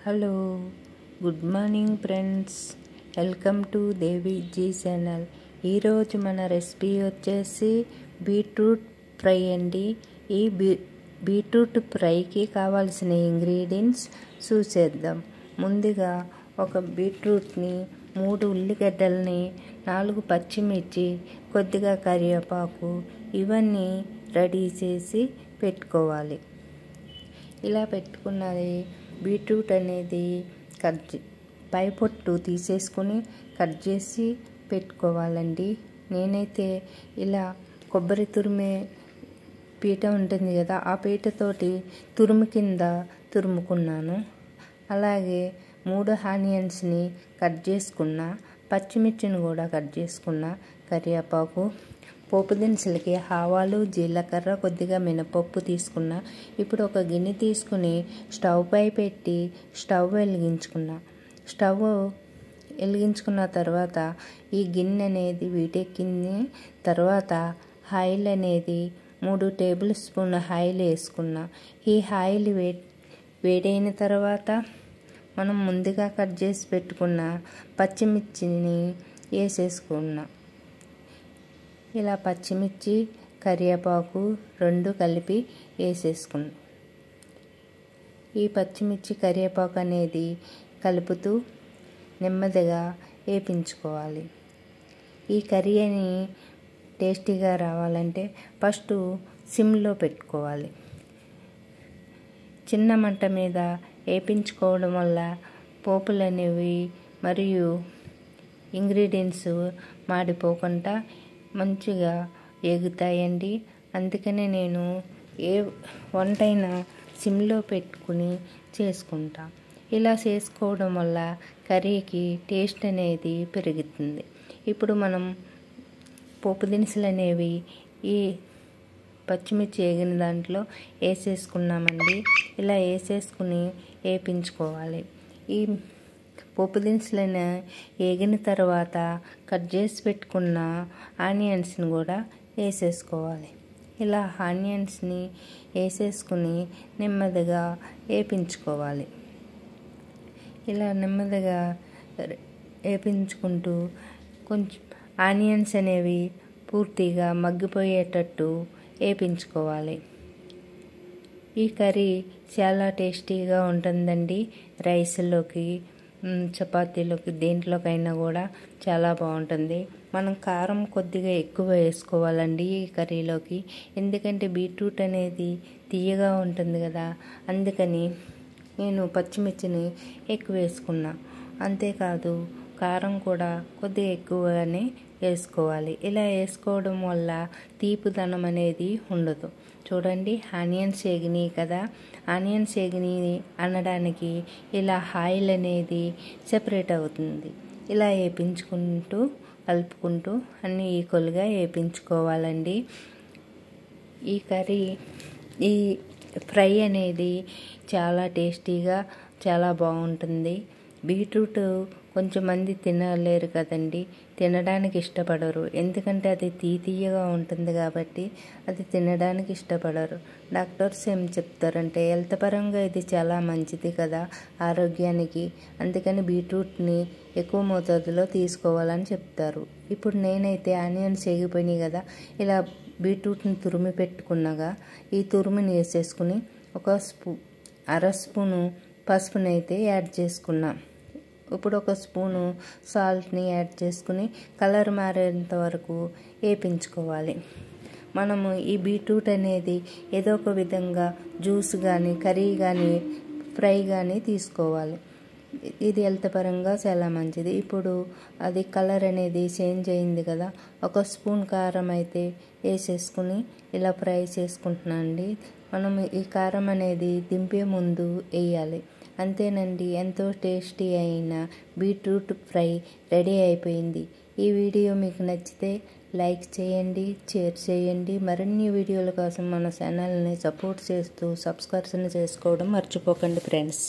Hello, good morning friends. Welcome to Devi ji channel. ఈరోజు మన recipe వచ్చేసి బీట్రూట్ ఫ్రై అండి. ఈ బీట్రూట్ ఫ్రైకి కావాల్సిన ఇంగ్రీడియంట్స్ చూసేద్దాం. ముందుగా ఒక బీట్రూట్ని, 3 ఉల్లిగడ్డల్ని, 4 పచ్చిమిర్చి, కొద్దిగా కరివేపాకు ఇవన్నీ రెడీ చేసి పెట్టుకోవాలి. ఇలా పెట్టుకున్నది బీట్రూట్ అనేది పై పొట్టు తీసేసుకొని కట్ చేసి పెట్టుకోవాలండి. నేనైతే ఇలా కొబ్బరి తురిమే పీట ఉంటుంది కదా, ఆ పీటతోటి తురుము కింద తురుముకున్నాను. అలాగే 3 ఆనియన్స్ని కట్ చేసుకున్న, పచ్చిమిర్చిని కూడా కట్ చేసుకున్న, కరివేపాకు, పోపు దినుసులకి ఆవాలు, జీలకర్ర, కొద్దిగా మినపప్పు తీసుకున్న. ఇప్పుడు ఒక గిన్నె తీసుకుని స్టవ్ పై పెట్టి స్టవ్ వెలిగించుకున్న తర్వాత ఈ గిన్నె అనేది వీటెక్కింది. తర్వాత ఆయిల్ అనేది 3 టేబుల్ స్పూన్ ఆయిల్ వేసుకున్న. ఈ ఆయిల్ వేడైన తర్వాత మనం ముందుగా కట్ చేసి పెట్టుకున్న పచ్చిమిర్చిని వేసేసుకున్న. ఇలా పచ్చిమిర్చి, కరివేపాకు 2 కలిపి వేసేసుకున్నాం. ఈ పచ్చిమిర్చి, కరివేపాకు అనేది కలుపుతూ నెమ్మదిగా వేపించుకోవాలి. ఈ కర్రీని టేస్టీగా రావాలంటే ఫస్ట్ సిమ్లో పెట్టుకోవాలి. చిన్న మంట మీద వేపించుకోవడం వల్ల పోపులు అనేవి మరియు ఇంగ్రీడియంట్స్ మాడిపోకుండా మంచిగా ఎగుతాయండి. అందుకనే నేను ఏ వంటైనా సిమ్లో పెట్టుకుని చేసుకుంటా. ఇలా చేసుకోవడం వల్ల కర్రీకి టేస్ట్ అనేది పెరుగుతుంది. ఇప్పుడు మనం పోపు దినుసులు అనేవి ఈ పచ్చిమిర్చి వేగిన దాంట్లో వేసేసుకున్నామండి. ఇలా వేసేసుకుని వేపించుకోవాలి. ఈ పోపు దినుసులను వేగిన తర్వాత కట్ చేసి పెట్టుకున్న ఆనియన్స్ని కూడా వేసేసుకోవాలి. ఇలా ఆనియన్స్ని వేసేసుకుని నెమ్మదిగా వేపించుకోవాలి. ఇలా నెమ్మదిగా వేపించుకుంటూ కొంచెం ఆనియన్స్ అనేవి పూర్తిగా మగ్గిపోయేటట్టు వేపించుకోవాలి. ఈ కర్రీ చాలా టేస్టీగా ఉంటుందండి. రైస్లోకి, చపాతీలోకి, దేంట్లోకైనా కూడా చాలా బాగుంటుంది. మనం కారం కొద్దిగా ఎక్కువ వేసుకోవాలండి ఈ కర్రీలోకి. ఎందుకంటే బీట్రూట్ అనేది తీయగా ఉంటుంది కదా, అందుకని నేను పచ్చిమిర్చిని ఎక్కువ వేసుకున్నా. అంతేకాదు కారం కూడా కొద్దిగా ఎక్కువగానే వేసుకోవాలి. ఇలా వేసుకోవడం వల్ల తీపిదనం అనేది ఉండదు. చూడండి, ఆనియన్స్ వేగినాయి కదా, ఆనియన్స్ వేగినాయి అనడానికి ఇలా ఆయిల్ అనేది సెపరేట్ అవుతుంది. ఇలా వేపించుకుంటూ కలుపుకుంటూ అన్నీ ఈక్వల్గా వేపించుకోవాలండి. ఈ కర్రీ, ఈ ఫ్రై అనేది చాలా టేస్టీగా చాలా బాగుంటుంది. బీట్రూట్ కొంచెం మంది తినలేరు కదండి, తినడానికి ఇష్టపడరు. ఎందుకంటే అది తీయగా ఉంటుంది కాబట్టి అది తినడానికి ఇష్టపడరు. డాక్టర్స్ ఏం చెప్తారంటే హెల్త్ పరంగా ఇది చాలా మంచిది కదా ఆరోగ్యానికి, అందుకని బీట్రూట్ని ఎక్కువ మోతాదులో తీసుకోవాలని చెప్తారు. ఇప్పుడు నేనైతే ఆనియన్స్ వేగిపోయినాయి కదా, ఇలా బీట్రూట్ని తురిమి పెట్టుకున్నాగా ఈ తురుముని వేసేసుకుని ఒక అర స్పూను పసుపుని అయితే యాడ్ చేసుకున్నా. ఇప్పుడు ఒక స్పూను సాల్ట్ని యాడ్ చేసుకుని కలర్ మారేంత వరకు వేపించుకోవాలి. మనము ఈ బీట్రూట్ అనేది ఏదో ఒక విధంగా జ్యూస్ కానీ, కర్రీ కానీ, ఫ్రై కానీ తీసుకోవాలి. ఇది హెల్త్ పరంగా చాలా మంచిది. ఇప్పుడు అది కలర్ అనేది చేంజ్ అయింది కదా, ఒక స్పూన్ కారం అయితే వేసేసుకుని ఇలా ఫ్రై చేసుకుంటున్నాను అండి. మనం ఈ కారం అనేది దింపే ముందు వేయాలి. అంతేనండి, ఎంతో టేస్టీ అయిన బీట్రూట్ ఫ్రై రెడీ అయిపోయింది. ఈ వీడియో మీకు నచ్చితే లైక్ చేయండి, షేర్ చేయండి. మరిన్ని వీడియోల కోసం మన ఛానల్ని సపోర్ట్ చేస్తూ సబ్స్క్రైబ్ చేసుకోవడం మర్చిపోకండి ఫ్రెండ్స్.